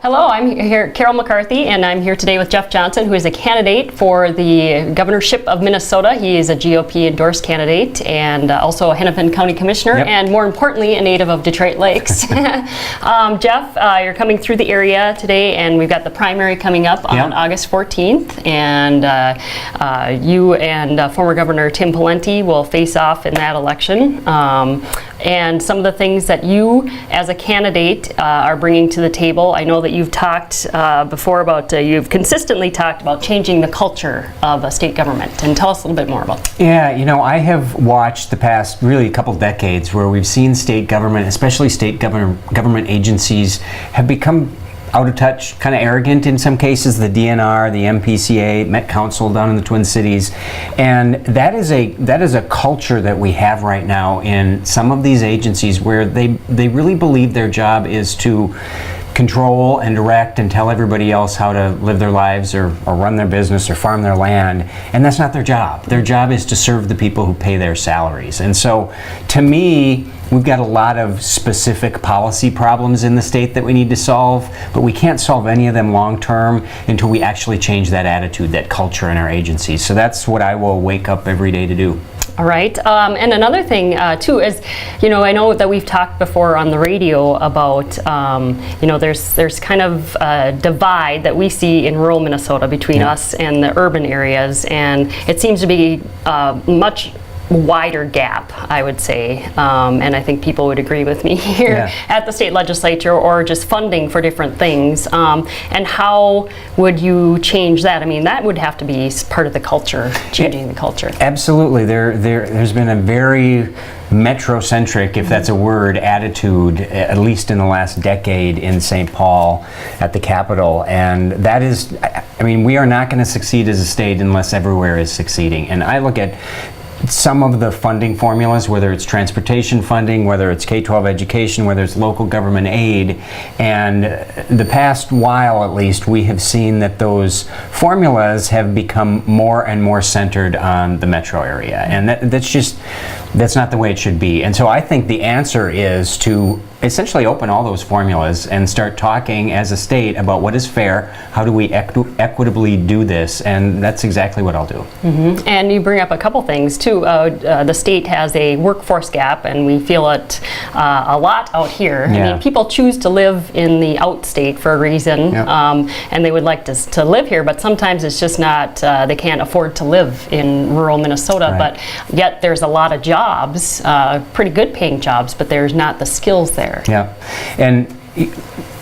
Hello, I'm here, Carol McCarthy, and I'm here today with Jeff Johnson, who is a candidate for the governorship of Minnesota. He is a GOP endorsed candidate and also a Hennepin County Commissioner, and more importantly, a native of Detroit Lakes. Jeff, you're coming through the area today, and we've got the primary coming up on August 14th, and you and former Governor Tim Pawlenty will face off in that election. And some of the things that you, as a candidate, are bringing to the table. I know that you've talked before about, you've consistently talked about changing the culture of a state government. And tell us a little bit more about that. Yeah, you know, I have watched the past really couple decades where we've seen state government, especially state government agencies, have become out of touch, kind of arrogant in some cases. The DNR, the MPCA, Met Council down in the Twin Cities, and that is a culture that we have right now in some of these agencies where they really believe their job is to control and direct and tell everybody else how to live their lives or run their business or farm their land, and that's not their job. Their job is to serve the people who pay their salaries. And so to me, we've got a lot of specific policy problems in the state that we need to solve, but we can't solve any of them long term until we actually change that attitude, that culture in our agencies. So that's what I will wake up every day to do. All right, and another thing too is, you know, I know that we've talked before on the radio about, you know, there's kind of a divide that we see in rural Minnesota between us and the urban areas, and it seems to be much wider gap, I would say, and I think people would agree with me here at the state legislature, or just funding for different things. And how would you change that? I mean, that would have to be part of the culture, changing the culture. Absolutely. There's been a very metrocentric, if that's a word, attitude, at least in the last decade in St. Paul at the Capitol. And that is, I mean, we are not going to succeed as a state unless everywhere is succeeding. And I look at some of the funding formulas, whether it's transportation funding, whether it's K-12 education, whether it's local government aid, and the past while at least, we have seen that those formulas have become more and more centered on the metro area, and that's not the way it should be. And so I think the answer is to essentially open all those formulas and start talking as a state about what is fair, how do we equitably do this, and that's exactly what I'll do. And you bring up a couple things too. The state has a workforce gap, and we feel it a lot out here. I mean, people choose to live in the outstate for a reason, and they would like to live here, but sometimes it's just not, they can't afford to live in rural Minnesota, but yet there's a lot of jobs, pretty good paying jobs, but there's not the skills there. Yeah, and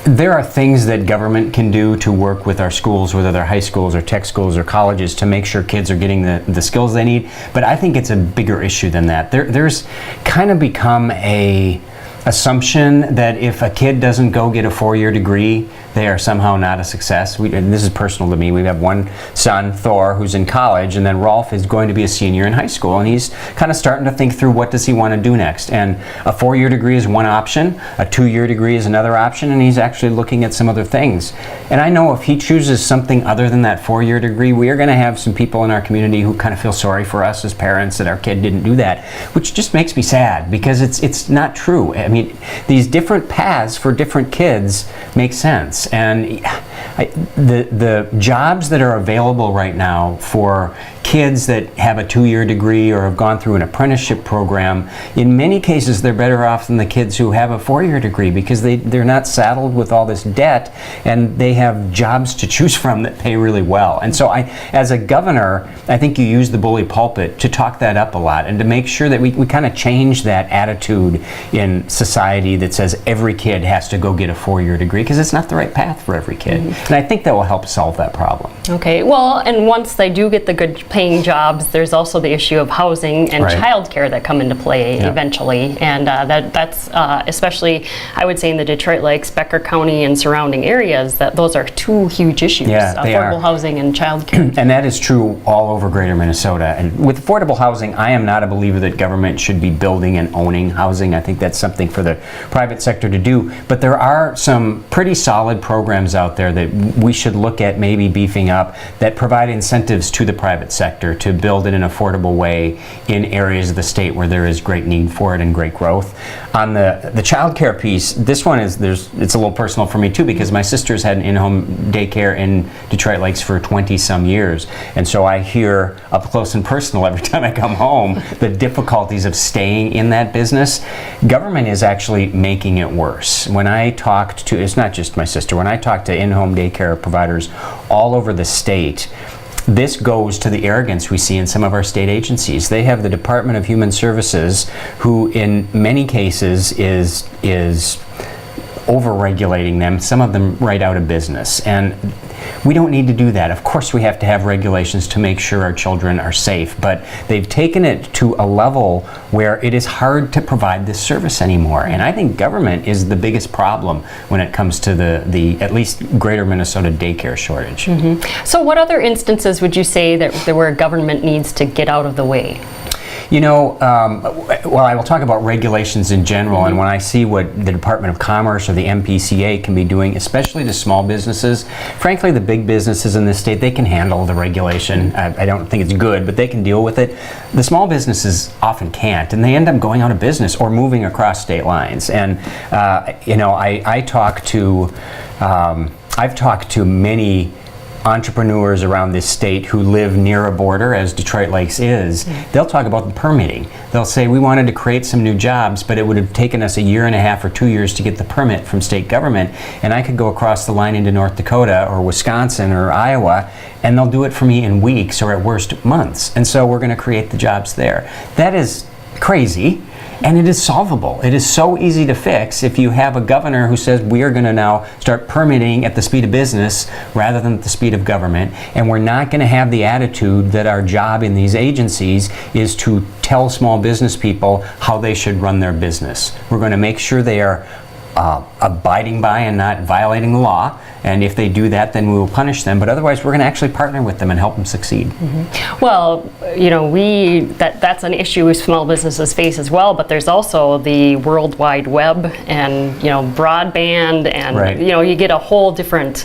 there are things that government can do to work with our schools, whether they're high schools or tech schools or colleges, to make sure kids are getting the skills they need. But I think it's a bigger issue than that. There's kind of become a assumption that if a kid doesn't go get a 4-year degree, they are somehow not a success. And this is personal to me. We have one son, Thor, who's in college, and then Rolf is going to be a senior in high school, and he's kind of starting to think through what does he want to do next. And a 4-year degree is one option, a 2-year degree is another option, and he's actually looking at some other things. And I know if he chooses something other than that 4-year degree, we are going to have some people in our community who kind of feel sorry for us as parents that our kid didn't do that, which just makes me sad, because it's not true. I mean, these different paths for different kids make sense. And the jobs that are available right now for kids that have a 2-year degree or have gone through an apprenticeship program, in many cases they're better off than the kids who have a 4-year degree, because they're not saddled with all this debt, and they have jobs to choose from that pay really well. And so as a governor, I think you use the bully pulpit to talk that up a lot and to make sure that we kind of change that attitude in society that says every kid has to go get a 4-year degree, because it's not the right path for every kid. And I think that will help solve that problem. Okay, well, and once they do get the good paying jobs, there's also the issue of housing and childcare that come into play eventually, and that's especially, I would say, in the Detroit Lakes, Becker County, and surrounding areas, that those are two huge issues: affordable housing and childcare. And that is true all over Greater Minnesota. And with affordable housing, I am not a believer that government should be building and owning housing. I think that's something for the private sector to do. But there are some pretty solid programs out there that we should look at maybe beefing up that provide incentives to the private sector. sector to build it in an affordable way in areas of the state where there is great need for it and great growth. On the child care piece, this one it's a little personal for me too, because my sister's had an in-home daycare in Detroit Lakes for 20 some years, and so I hear up close and personal every time I come home the difficulties of staying in that business. Government is actually making it worse. When I talked to, it's not just my sister, when I talked to in-home daycare providers all over the state, this goes to the arrogance we see in some of our state agencies. They have the Department of Human Services, who in many cases is over-regulating them, some of them right out of business. And we don't need to do that. Of course we have to have regulations to make sure our children are safe, but they've taken it to a level where it is hard to provide this service anymore. And I think government is the biggest problem when it comes to the at least greater Minnesota daycare shortage. So what other instances would you say that where government needs to get out of the way? You know, well, I will talk about regulations in general, and when I see what the Department of Commerce or the MPCA can be doing, especially to small businesses, frankly, the big businesses in this state, they can handle the regulation. I don't think it's good, but they can deal with it. The small businesses often can't, and they end up going out of business or moving across state lines. And, you know, I've talked to many entrepreneurs around this state who live near a border, as Detroit Lakes is. They'll talk about the permitting. They'll say, we wanted to create some new jobs, but it would have taken us 1.5 years or 2 years to get the permit from state government, and I could go across the line into North Dakota or Wisconsin or Iowa, and they'll do it for me in weeks or at worst months. And so we're going to create the jobs there. That is crazy. And it is solvable. It is so easy to fix if you have a governor who says we are going to now start permitting at the speed of business rather than at the speed of government. And we're not going to have the attitude that our job in these agencies is to tell small business people how they should run their business. We're going to make sure they are abiding by and not violating the law. And if they do that, then we will punish them. But otherwise, we're going to actually partner with them and help them succeed. Well, you know, that's an issue small businesses face as well. But there's also the World Wide Web and, you know, broadband, and you know, you get a whole different.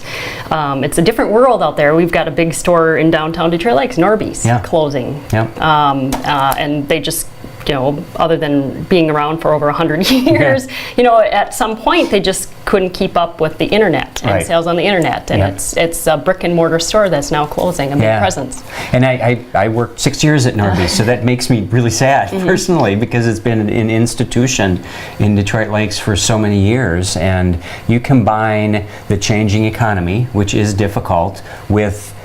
It's a different world out there. We've got a big store in downtown Detroit Lakes, Norby's, closing, and they just, you know, other than being around for over 100 years, you know, at some point they just couldn't keep up with the internet and sales on the internet, and it's a brick and mortar store that's now closing, a big presence. And I worked 6 years at Norby's, so that makes me really sad personally, because it's been an institution in Detroit Lakes for so many years, and you combine the changing economy, which is difficult, with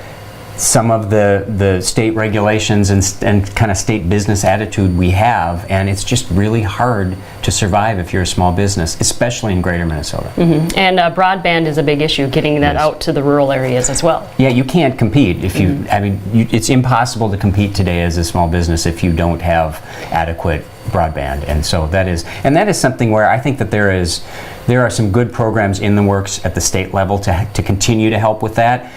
some of the state regulations and kind of state business attitude we have, and it's just really hard to survive if you're a small business, especially in greater Minnesota. And broadband is a big issue, getting that out to the rural areas as well. Yeah, you can't compete if you, I mean, it's impossible to compete today as a small business if you don't have adequate broadband, and so that is something where I think that there are some good programs in the works at the state level to continue to help with that.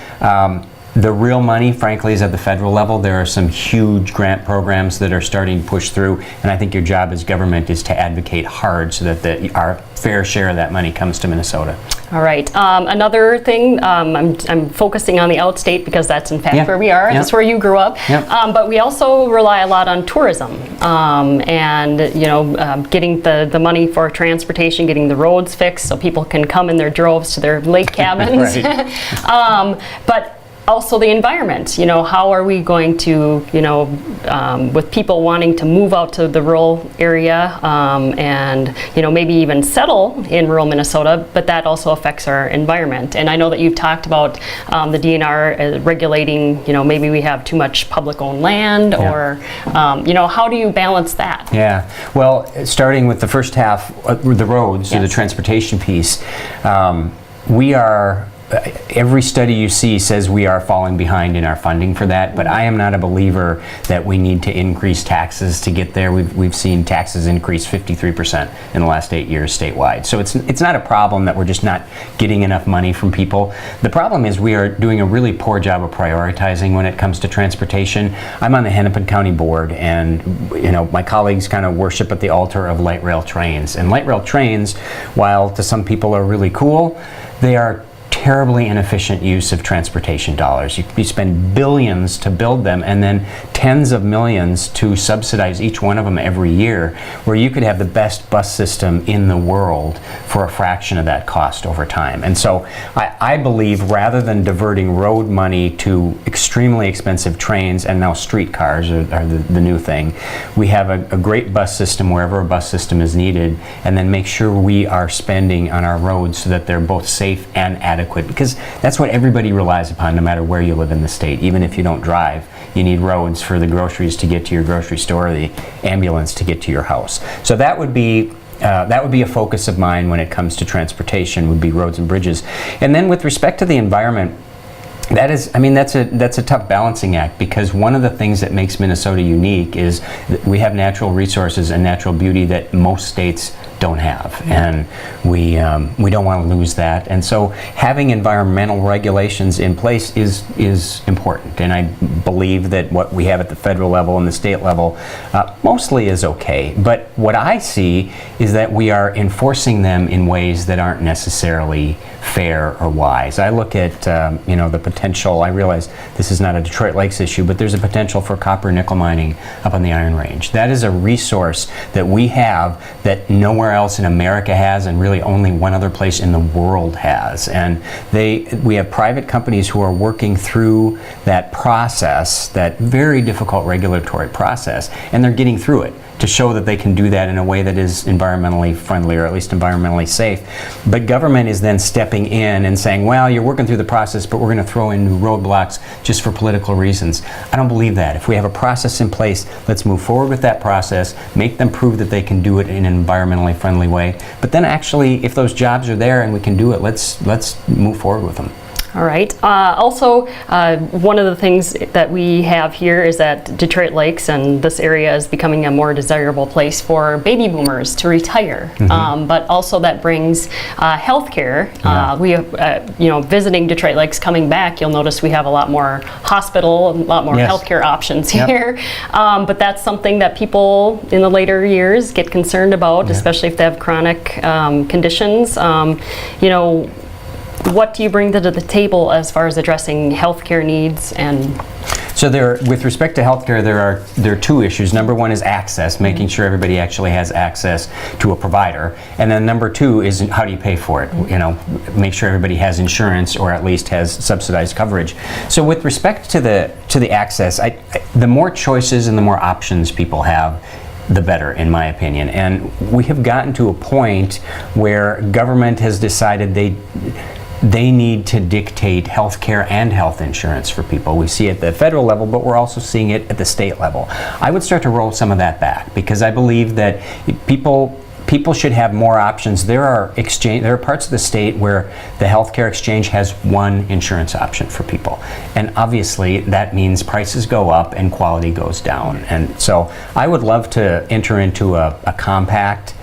The real money, frankly, is at the federal level. There are some huge grant programs that are starting to push through, and I think your job as government is to advocate hard so that our fair share of that money comes to Minnesota. All right. Another thing, I'm focusing on the outstate because that's in fact where we are. That's where you grew up. But we also rely a lot on tourism, and you know, getting the money for transportation, getting the roads fixed so people can come in their droves to their lake cabins. But also the environment, you know, how are we going to, you know, with people wanting to move out to the rural area, and, you know, maybe even settle in rural Minnesota, but that also affects our environment. And I know that you've talked about the DNR regulating, you know, maybe we have too much public-owned land, or, you know, how do you balance that? Yeah, well, starting with the first half, the roads, or the transportation piece, we are, every study you see says we are falling behind in our funding for that, but I am not a believer that we need to increase taxes to get there. We've seen taxes increase 53% in the last 8 years statewide. So it's not a problem that we're just not getting enough money from people. The problem is we are doing a really poor job of prioritizing when it comes to transportation. I'm on the Hennepin County Board, and you know, my colleagues kind of worship at the altar of light rail trains. And light rail trains, while to some people are really cool, they are terribly inefficient use of transportation dollars. You spend billions to build them and then tens of millions to subsidize each one of them every year, where you could have the best bus system in the world for a fraction of that cost over time. And so I believe rather than diverting road money to extremely expensive trains, and now streetcars are the new thing, we have a great bus system wherever a bus system is needed, and then make sure we are spending on our roads so that they're both safe and adequate, because that's what everybody relies upon no matter where you live in the state. Even if you don't drive, you need roads for the groceries to get to your grocery store, the ambulance to get to your house. So that would be a focus of mine when it comes to transportation, would be roads and bridges. And then with respect to the environment, that's a tough balancing act, because one of the things that makes Minnesota unique is that we have natural resources and natural beauty that most states don't have, and we don't want to lose that. And so having environmental regulations in place is important, and I believe that what we have at the federal level and the state level mostly is okay. But what I see is that we are enforcing them in ways that aren't necessarily fair or wise. I look at the potential. I realize this is not a Detroit Lakes issue, but there's a potential for copper nickel mining up on the Iron Range. That is a resource that we have that nowhere else in America has, and really only one other place in the world has. And we have private companies who are working through that process, that very difficult regulatory process, and they're getting through it to show that they can do that in a way that is environmentally friendly, or at least environmentally safe. But government is then stepping in and saying, well, you're working through the process, but we're going to throw in new roadblocks just for political reasons. I don't believe that. If we have a process in place, let's move forward with that process, make them prove that they can do it in an environmentally friendly way. But then actually, if those jobs are there and we can do it, let's move forward with them. All right. One of the things that we have here is that Detroit Lakes and this area is becoming a more desirable place for baby boomers to retire. Mm-hmm. But also that brings health care. Yeah. We have, visiting Detroit Lakes, coming back, you'll notice we have a lot more hospital, a lot more Yes. healthcare options Yep. here. But that's something that people in the later years get concerned about, Yeah. especially if they have chronic conditions. What do you bring to the table as far as addressing healthcare needs? And So with respect to healthcare, there are two issues. Number one is access, making sure everybody actually has access to a provider, and then number two is how do you pay for it? Make sure everybody has insurance, or at least has subsidized coverage. So with respect to the access, the more choices and the more options people have, the better, in my opinion. And we have gotten to a point where government has decided they need to dictate health care and health insurance for people. We see it at the federal level, but we're also seeing it at the state level. I would start to roll some of that back, because I believe that people should have more options. There are parts of the state where the healthcare exchange has one insurance option for people. And obviously that means prices go up and quality goes down. And so I would love to enter into a compact,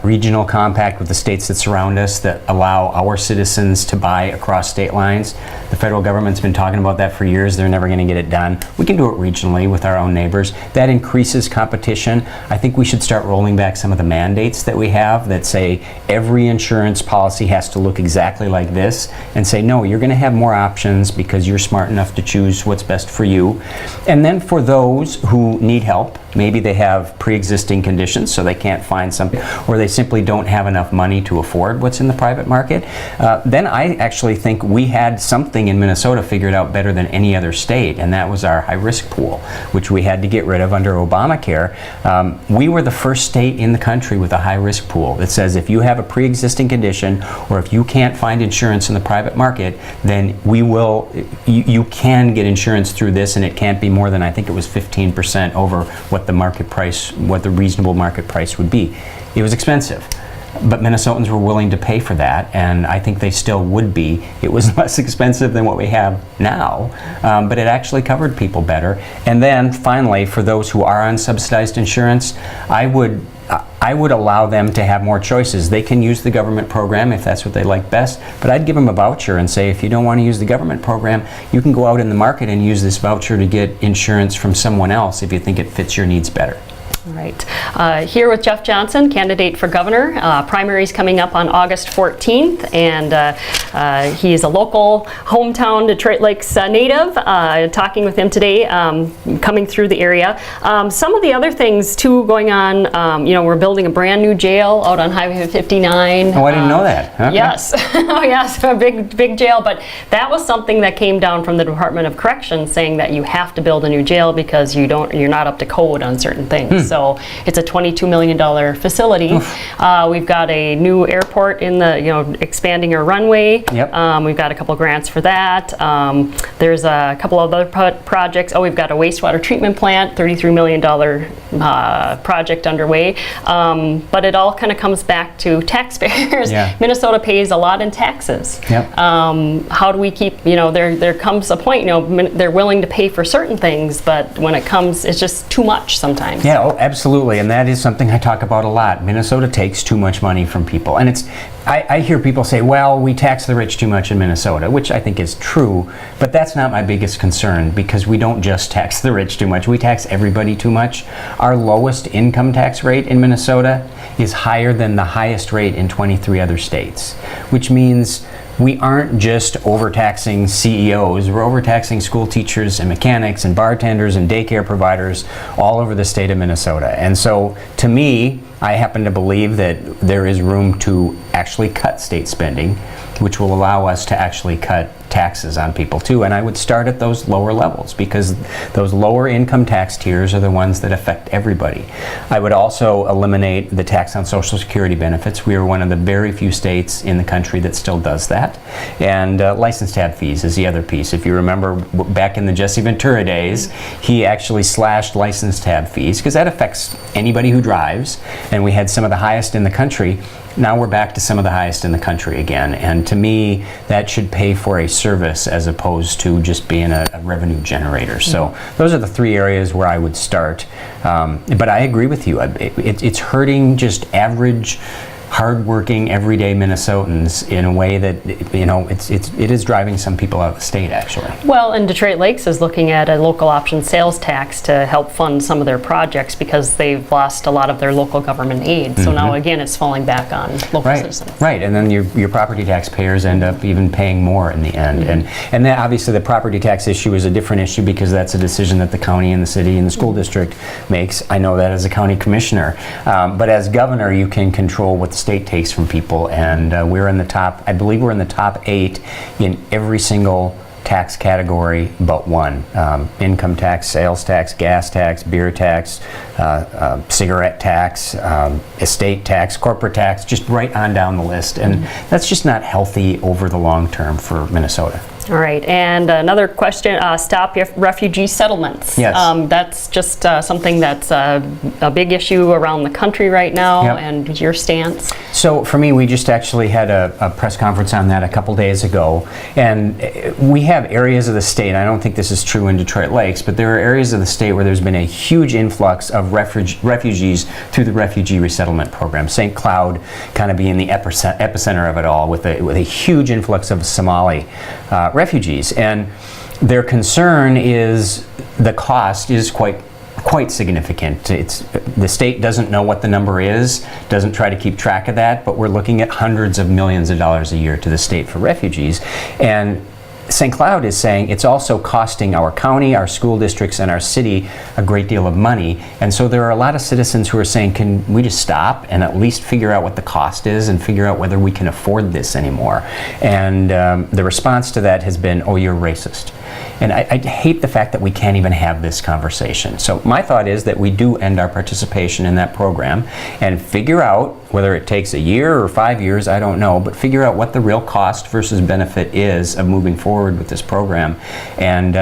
regional compact with the states that surround us that allow our citizens to buy across state lines. The federal government's been talking about that for years. They're never going to get it done. We can do it regionally with our own neighbors. That increases competition. I think we should start rolling back some of the mandates that we have that say every insurance policy has to look exactly like this, and say, no, you're going to have more options because you're smart enough to choose what's best for you. And then for those who need help, maybe they have pre-existing conditions so they can't find something, or they simply don't have enough money to afford what's in the private market, then I actually think we had something in Minnesota figured out better than any other state, and that was our high-risk pool, which we had to get rid of under Obamacare. We were the first state in the country with a high-risk pool that says if you have a pre-existing condition, or if you can't find insurance in the private market, then you can get insurance through this, and it can't be more than, I think it was 15% over what the reasonable market price would be. It was expensive, but Minnesotans were willing to pay for that, and I think they still would be. It was less expensive than what we have now, but it actually covered people better. And then finally, for those who are on subsidized insurance, I would allow them to have more choices. They can use the government program if that's what they like best, but I'd give them a voucher and say, if you don't want to use the government program, you can go out in the market and use this voucher to get insurance from someone else if you think it fits your needs better. All right. Here with Jeff Johnson, candidate for governor. Primary's coming up on August 14th, and he's a local hometown Detroit Lakes native. Talking with him today, coming through the area. Some of the other things too going on. We're building a brand new jail out on Highway 59. Oh, I didn't know that. Okay. Yes. Oh, yes, a big jail. But that was something that came down from the Department of Corrections, saying that you have to build a new jail because you're not up to code on certain things. So it's a $22 million facility. We've got a new airport in the, expanding our runway. Yep. We've got a couple grants for that. There's a couple of other projects. Oh, we've got a wastewater treatment plant, $33 million project underway. But it all kind of comes back to taxpayers. Yeah. Minnesota pays a lot in taxes. Yep. How do we keep, there comes a point, they're willing to pay for certain things, but when it comes, it's just too much sometimes. Yeah, oh, absolutely, and that is something I talk about a lot. Minnesota takes too much money from people, and I hear people say, well, we tax the rich too much in Minnesota, which I think is true, but that's not my biggest concern, because we don't just tax the rich too much, we tax everybody too much. Our lowest income tax rate in Minnesota is higher than the highest rate in 23 other states, which means we aren't just overtaxing CEOs, we're overtaxing school teachers and mechanics and bartenders and daycare providers all over the state of Minnesota. And so, to me, I happen to believe that there is room to actually cut state spending, which will allow us to actually cut taxes on people too. And I would start at those lower levels, because those lower income tax tiers are the ones that affect everybody. I would also eliminate the tax on Social Security benefits. We are one of the very few states in the country that still does that. And license tab fees is the other piece. If you remember back in the Jesse Ventura days, he actually slashed license tab fees, because that affects anybody who drives, and we had some of the highest in the country. Now we're back to some of the highest in the country again, and to me that should pay for a service as opposed to just being a revenue generator. So those are the three areas where I would start, but I agree with you. It's hurting just average, hardworking, everyday Minnesotans in a way that it is driving some people out of the state, actually. Well, and Detroit Lakes is looking at a local option sales tax to help fund some of their projects, because they've lost a lot of their local government aid. So now again, it's falling back on local citizens. Right, and then your property taxpayers end up even paying more in the end. And then obviously the property tax issue is a different issue, because that's a decision that the county and the city and the school district makes. I know that as a county commissioner. But as governor, you can control what the state takes from people, and I believe we're in the top 8 in every single tax category but one. Income tax, sales tax, gas tax, beer tax, cigarette tax, estate tax, corporate tax, just right on down the list. And that's just not healthy over the long term for Minnesota. All right, and another question, stop refugee settlements. Yes. That's just something that's a big issue around the country right now. Yep. And your stance? So for me, we just actually had a press conference on that a couple days ago, and we have areas of the state, I don't think this is true in Detroit Lakes, but there are areas of the state where there's been a huge influx of refugees through the refugee resettlement program. St. Cloud kind of being the epicenter of it all, with a huge influx of Somali refugees, and their concern is the cost is quite significant. The state doesn't know what the number is, doesn't try to keep track of that, but we're looking at hundreds of millions of dollars a year to the state for refugees. And St. Cloud is saying it's also costing our county, our school districts, and our city a great deal of money. And so there are a lot of citizens who are saying, can we just stop and at least figure out what the cost is and figure out whether we can afford this anymore? And the response to that has been, oh, you're racist. And I hate the fact that we can't even have this conversation. So my thought is that we do end our participation in that program and figure out, whether it takes a year or 5 years, I don't know, but figure out what the real cost versus benefit is of moving forward with this program. And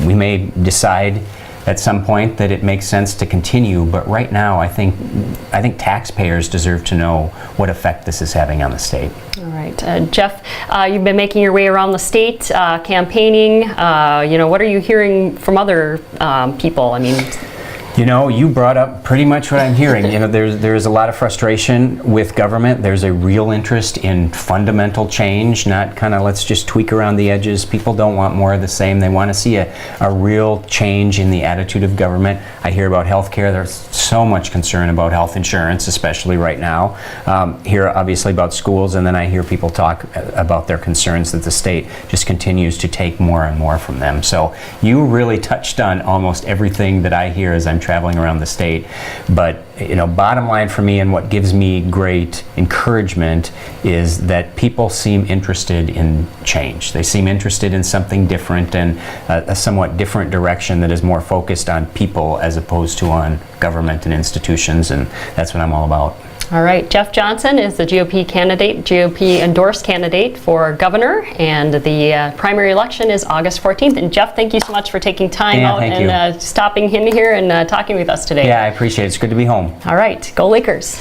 we may decide at some point that it makes sense to continue, but right now I think taxpayers deserve to know what effect this is having on the state. All right, Jeff, you've been making your way around the state, campaigning. What are you hearing from other people? I mean, You know, you brought up pretty much what I'm hearing. You know, there's a lot of frustration with government. There's a real interest in fundamental change, not kind of let's just tweak around the edges. People don't want more of the same. They want to see a real change in the attitude of government. I hear about healthcare. There's so much concern about health insurance, especially right now. Hear obviously about schools, and then I hear people talk about their concerns that the state just continues to take more and more from them. So you really touched on almost everything that I hear as I'm traveling around the state. But you know, bottom line for me, and what gives me great encouragement, is that people seem interested in change. They seem interested in something different, and a somewhat different direction that is more focused on people as opposed to on government and institutions, and that's what I'm all about. All right, Jeff Johnson is the GOP candidate, GOP endorsed candidate for governor, and the primary election is August 14th. And Jeff, thank you so much for taking time out and stopping in here and talking with us today. Yeah, I appreciate it. It's good to be home. All right, go Lakers.